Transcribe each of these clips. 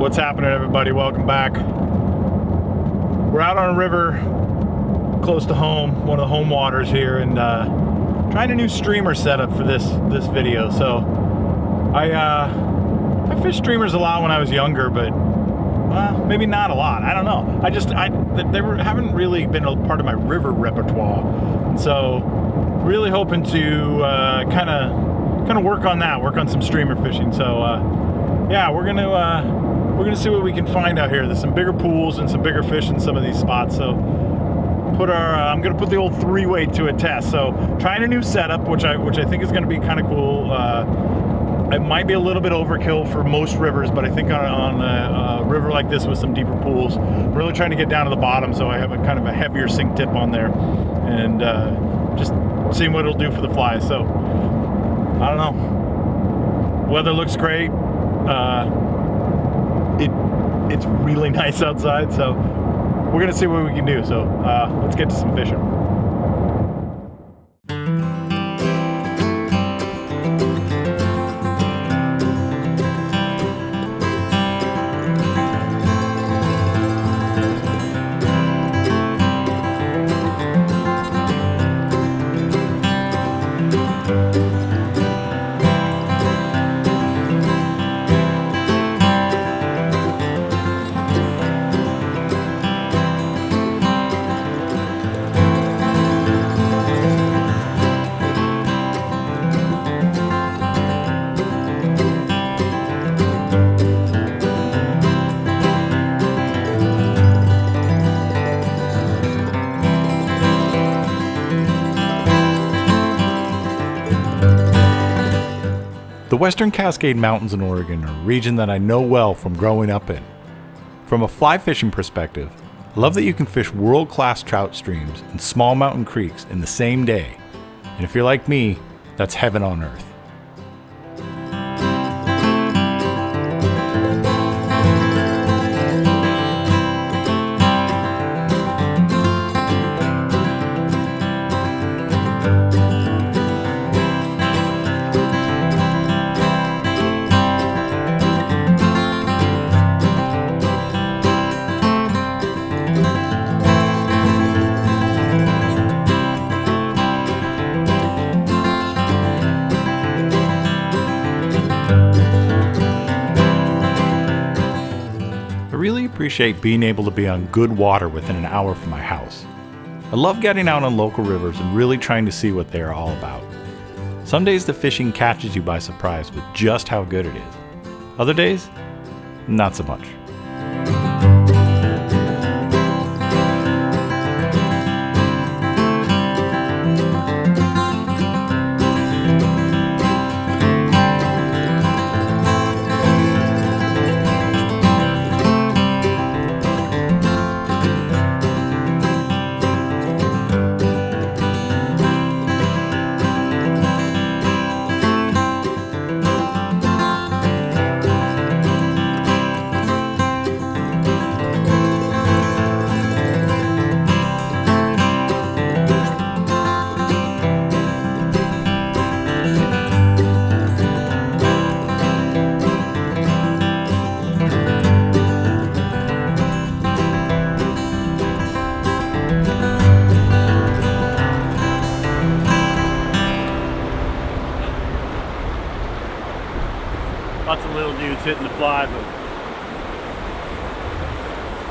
What's happening, everybody? Welcome back. We're out on a river close to home, one of the home waters here, and trying a new streamer setup for this video. So I fished streamers a lot when I was younger, but maybe not a lot. I don't know. They haven't really been a part of my river repertoire, and so really hoping to kind of work on that, work on some streamer fishing. So yeah, we're gonna see what we can find out here. There's some bigger pools and some bigger fish in some of these spots. So I'm gonna put the old three-way to a test. So trying a new setup, which I think is gonna be kind of cool. It might be a little bit overkill for most rivers, but I think on a river like this with some deeper pools, I'm really trying to get down to the bottom, so I have a kind of a heavier sink tip on there, and just seeing what it'll do for the flies. So I don't know. Weather looks great. It's really nice outside, so we're gonna see what we can do. So let's get to some fishing. The Western Cascade Mountains in Oregon are a region that I know well from growing up in. From a fly fishing perspective, I love that you can fish world-class trout streams and small mountain creeks in the same day. And if you're like me, that's heaven on earth. I really appreciate being able to be on good water within an hour from my house. I love getting out on local rivers and really trying to see what they are all about. Some days the fishing catches you by surprise with just how good it is. Other days, not so much. Lots of little dudes hitting the fly, but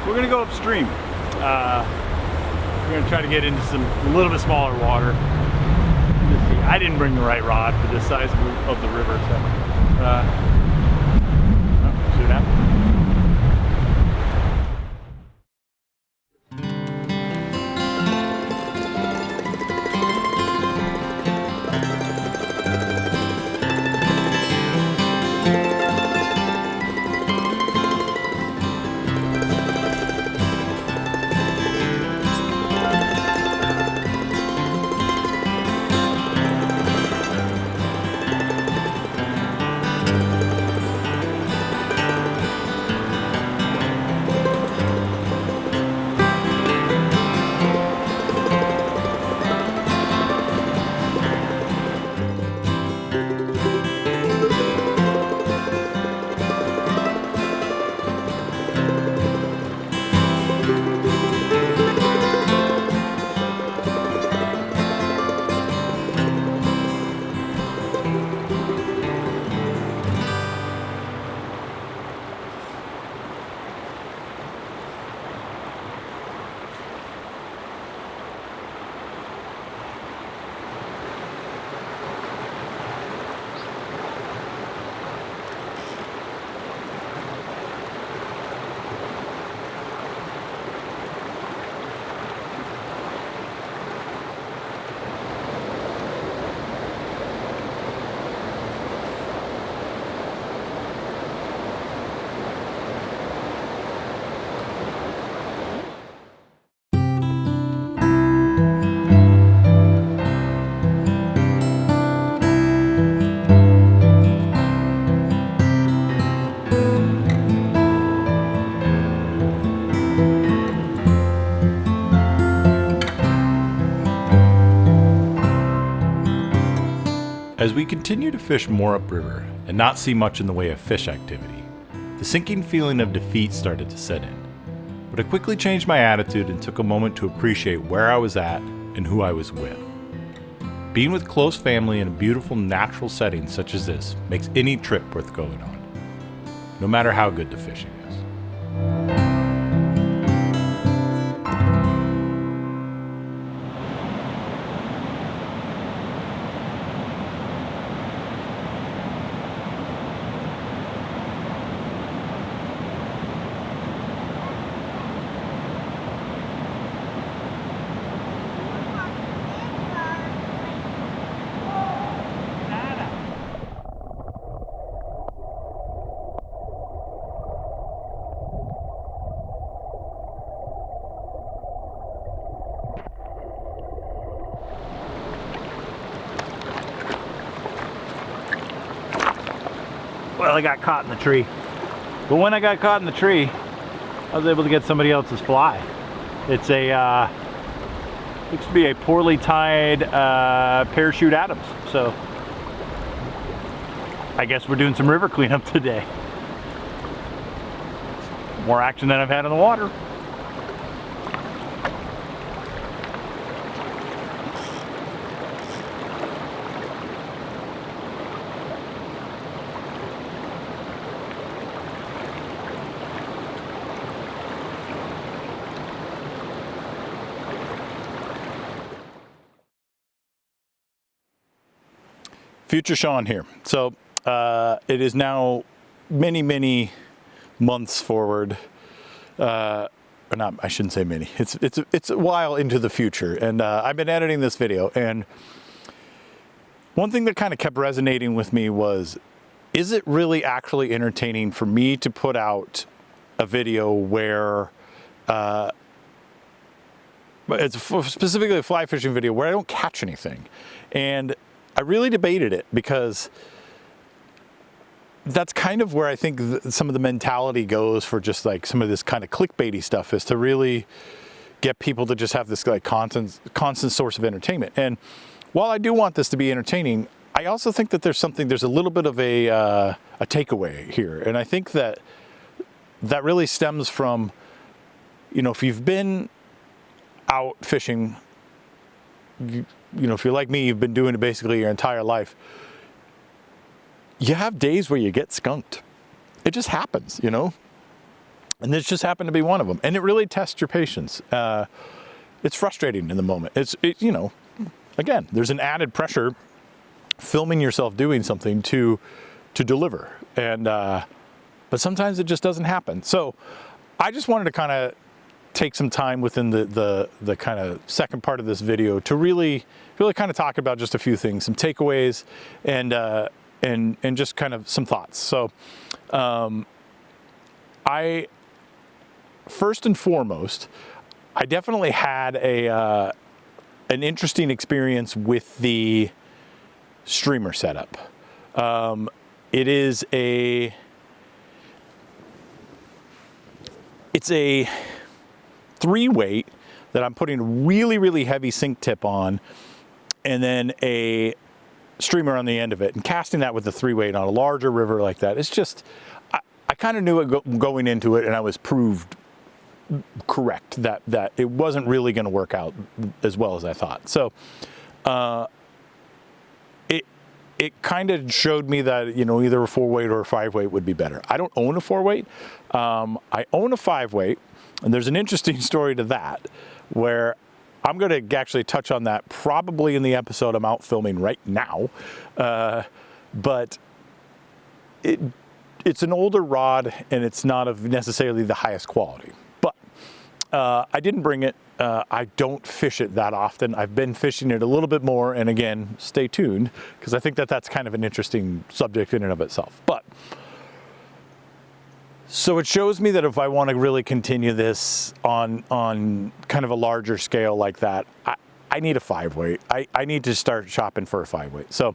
we're gonna go upstream. We're gonna try to get into some a little bit smaller water. I didn't bring the right rod for this size of the river, so see what happens. As we continue to fish more upriver and not see much in the way of fish activity, the sinking feeling of defeat started to set in. But I quickly changed my attitude and took a moment to appreciate where I was at and who I was with. Being with close family in a beautiful natural setting such as this makes any trip worth going on, no matter how good the fishing is. Well, I got caught in the tree. But when I got caught in the tree, I was able to get somebody else's fly. It's a, looks to be a poorly tied parachute Adams. So I guess we're doing some river cleanup today. More action than I've had in the water. Future Sean here. So it is now many months forward. Or not, I shouldn't say many. It's a while into the future, and I've been editing this video. And one thing that kind of kept resonating with me was, is it really actually entertaining for me to put out a video where it's specifically a fly fishing video where I don't catch anything? And I really debated it, because that's kind of where I think some of the mentality goes for just like some of this kind of clickbaity stuff, is to really get people to just have this like constant source of entertainment. And while I do want this to be entertaining, I also think that there's a little bit of a takeaway here. And I think that really stems from, you know, if you've been out fishing, you know, if you're like me, you've been doing it basically your entire life, you have days where you get skunked. It just happens, you know? And this just happened to be one of them. And it really tests your patience. It's frustrating in the moment. You know, again, there's an added pressure filming yourself doing something to deliver. And, but sometimes it just doesn't happen. So I just wanted to kind of take some time within the kind of second part of this video to really kind of talk about just a few things, some takeaways, and just kind of some thoughts. So I first and foremost, I definitely had an interesting experience with the streamer setup. It's a 3-weight that I'm putting a really heavy sink tip on, and then a streamer on the end of it, and casting that with the 3-weight on a larger river like that. It's just, I kind of knew it going into it, and I was proved correct that it wasn't really going to work out as well as I thought. So it kind of showed me that, you know, either a 4-weight or a 5-weight would be better. I don't own a 4-weight. I own a 5-weight, and there's an interesting story to that, where I'm going to actually touch on that probably in the episode I'm out filming right now. But it's an older rod, and it's not of necessarily the highest quality. But I didn't bring it. I don't fish it that often. I've been fishing it a little bit more, and again, stay tuned, because I think that's kind of an interesting subject in and of itself. But so it shows me that if I want to really continue this on kind of a larger scale like that, I need a 5-weight. I need to start shopping for a 5-weight. So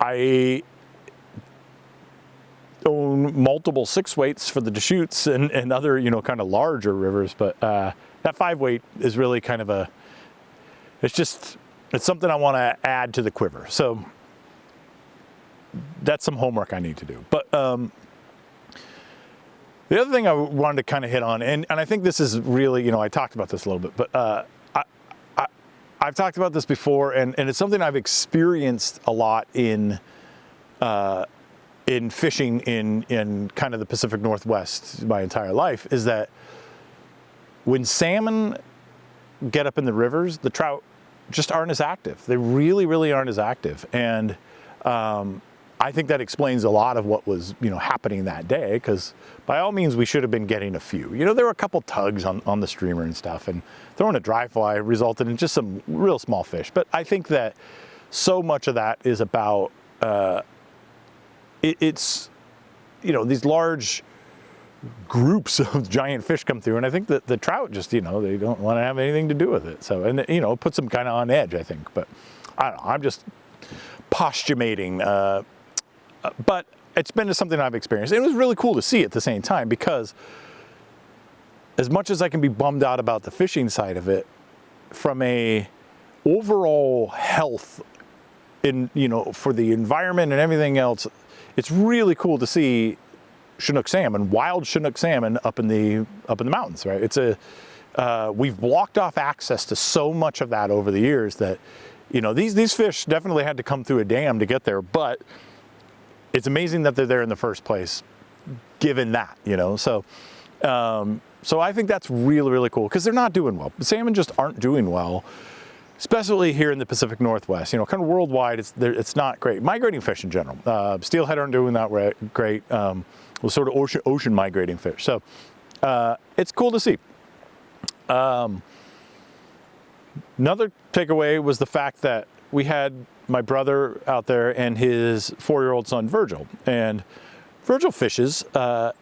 I own multiple 6-weights for the Deschutes and other, you know, kind of larger rivers, but that 5-weight is really kind of it's just it's something I want to add to the quiver. So that's some homework I need to do. But the other thing I wanted to kind of hit on, and I think this is really, I talked about this a little bit, but I've talked about this before, and it's something I've experienced a lot in fishing in kind of the Pacific Northwest my entire life, is that when salmon get up in the rivers, the trout just aren't as active. They really, really aren't as active. And I think that explains a lot of what was, happening that day, because by all means we should have been getting a few. There were a couple tugs on the streamer and stuff, and throwing a dry fly resulted in just some real small fish. But I think that so much of that is about, it's, these large groups of giant fish come through, and I think that the trout just, they don't want to have anything to do with it. So, and it puts them kind of on edge, I think. But I don't know, I'm just postulating. But it's been something I've experienced. It was really cool to see at the same time, because as much as I can be bummed out about the fishing side of it, from a overall health in, for the environment and everything else, it's really cool to see Chinook salmon, wild Chinook salmon up in the mountains, right? It's we've blocked off access to so much of that over the years that, these fish definitely had to come through a dam to get there, but it's amazing that they're there in the first place, given that, So I think that's really, really cool, because they're not doing well. Salmon just aren't doing well, especially here in the Pacific Northwest. Kind of worldwide, it's not great. Migrating fish in general. Steelhead aren't doing that great. Well, sort of ocean migrating fish. So it's cool to see. Another takeaway was the fact that we had my brother out there and his 4-year-old son, Virgil. And Virgil fishes. I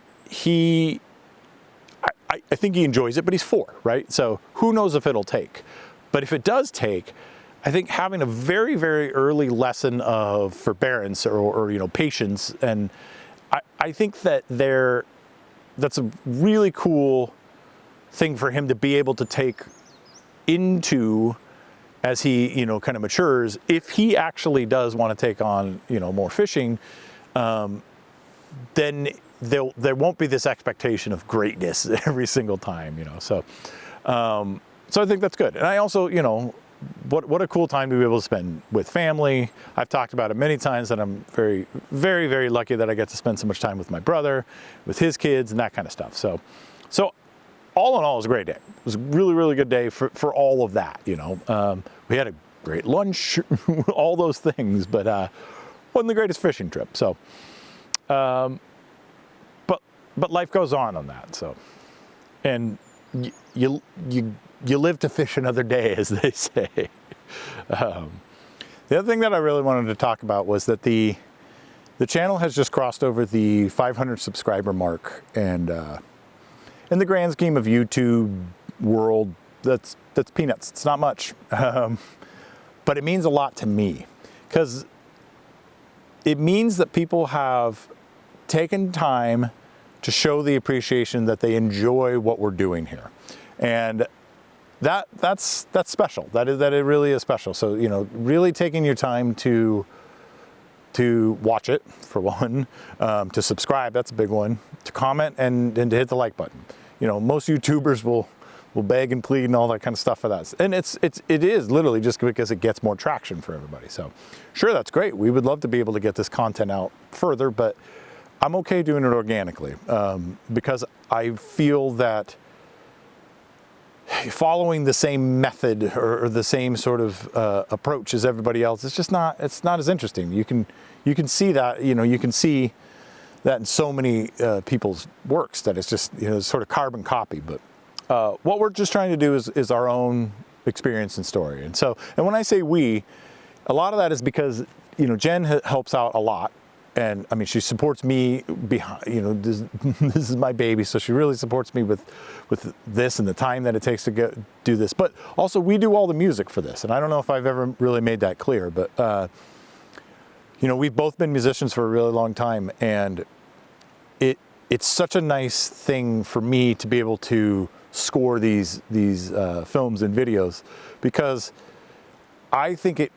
think he enjoys it, but he's 4, right? So who knows if it'll take. But if it does take, I think having a very, very early lesson of forbearance or patience, and I think that that's a really cool thing for him to be able to take into as he, kind of matures. If he actually does want to take on, more fishing, then there won't be this expectation of greatness every single time, So I think that's good. And I also, what a cool time to be able to spend with family. I've talked about it many times that I'm very, very, very lucky that I get to spend so much time with my brother, with his kids, and that kind of stuff. So all in all, it was a great day. It was a really, really good day for all of that, We had a great lunch, all those things, but wasn't the greatest fishing trip. So, but life goes on that. So, and you live to fish another day, as they say. The other thing that I really wanted to talk about was that the channel has just crossed over the 500 subscriber mark, and in the grand scheme of YouTube world, that's peanuts. It's not much, but it means a lot to me, because it means that people have taken time to show the appreciation that they enjoy what we're doing here, and that's special. That it really is special. So really taking your time to watch it, for one, to subscribe, that's a big one, to comment and to hit the like button. Most YouTubers will beg and plead and all that kind of stuff for that. And it is literally just because it gets more traction for everybody. So sure, that's great. We would love to be able to get this content out further, but I'm okay doing it organically, because I feel that following the same method or the same sort of approach as everybody else, it's not as interesting. You can see that, you can see that in so many people's works, that it's just, sort of carbon copy. But what we're just trying to do is our own experience and story. And when I say we, a lot of that is because, Jen helps out a lot. And I mean, she supports me behind, this is my baby. So she really supports me with this and the time that it takes to do this. But also we do all the music for this. And I don't know if I've ever really made that clear, but we've both been musicians for a really long time, and it's such a nice thing for me to be able to score these films and videos, because I think it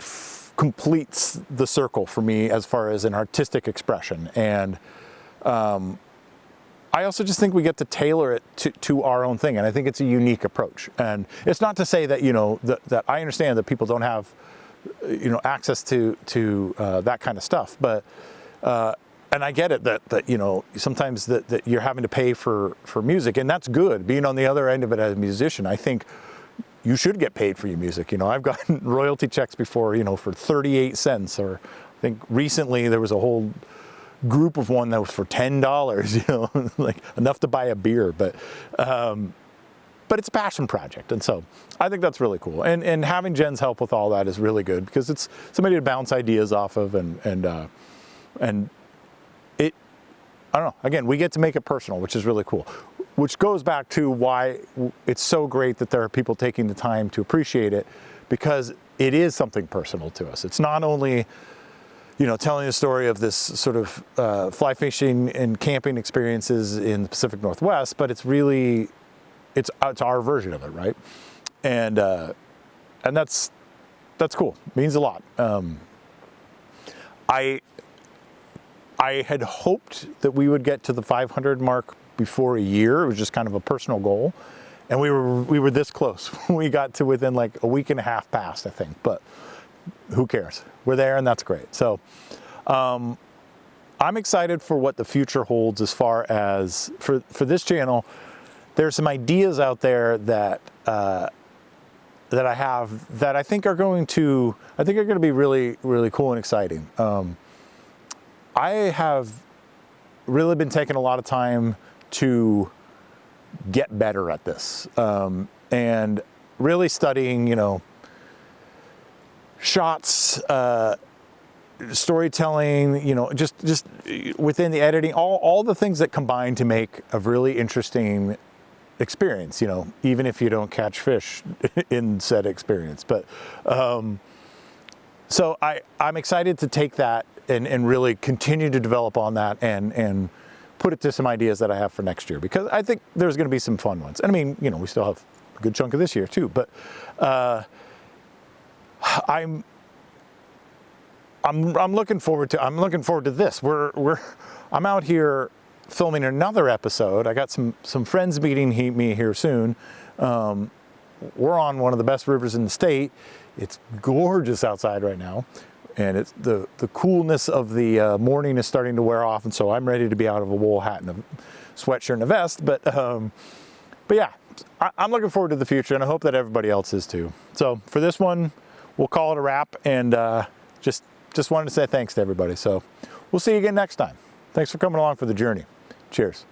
completes the circle for me as far as an artistic expression. And I also just think we get to tailor it to our own thing. And I think it's a unique approach. And it's not to say that, you know, that I understand that people don't have, you know, access to that kind of stuff. But, and I get it that you know, sometimes that you're having to pay for music, and that's good. Being on the other end of it as a musician, I think you should get paid for your music. You know, I've gotten royalty checks before, you know, for 38 cents, or I think recently there was a whole group of one that was for $10, you know, like enough to buy a beer. But it's a passion project, and so I think that's really cool. And having Jen's help with all that is really good, because it's somebody to bounce ideas off of, and it, I don't know, again, we get to make it personal, which is really cool. Which goes back to why it's so great that there are people taking the time to appreciate it, because it is something personal to us. It's not only, you know, telling the story of this sort of fly fishing and camping experiences in the Pacific Northwest, but it's really, it's our version of it, right? And that's cool. It means a lot. I had hoped that we would get to the 500 mark before a year. It was just kind of a personal goal, and we were this close. We got to within like a week and a half past, I think, but who cares? We're there, and that's great. So I'm excited for what the future holds as far as for this channel. There's some ideas out there that I have that I think are going to be really, really cool and exciting. I have really been taking a lot of time to get better at this, and really studying, you know, shots, storytelling, you know, just within the editing, all the things that combine to make a really interesting experience, you know, even if you don't catch fish in said experience. But so I'm excited to take that and really continue to develop on that, and put it to some ideas that I have for next year, because I think there's going to be some fun ones. And I mean, you know, we still have a good chunk of this year too, but I'm looking forward to this. I'm out here filming another episode. I got some friends meeting me here soon. We're on one of the best rivers in the state. It's gorgeous outside right now, and it's the coolness of the morning is starting to wear off, and so I'm ready to be out of a wool hat and a sweatshirt and a vest. But yeah, I'm looking forward to the future, and I hope that everybody else is too. So for this one, we'll call it a wrap, and just wanted to say thanks to everybody. So we'll see you again next time. Thanks for coming along for the journey. Cheers.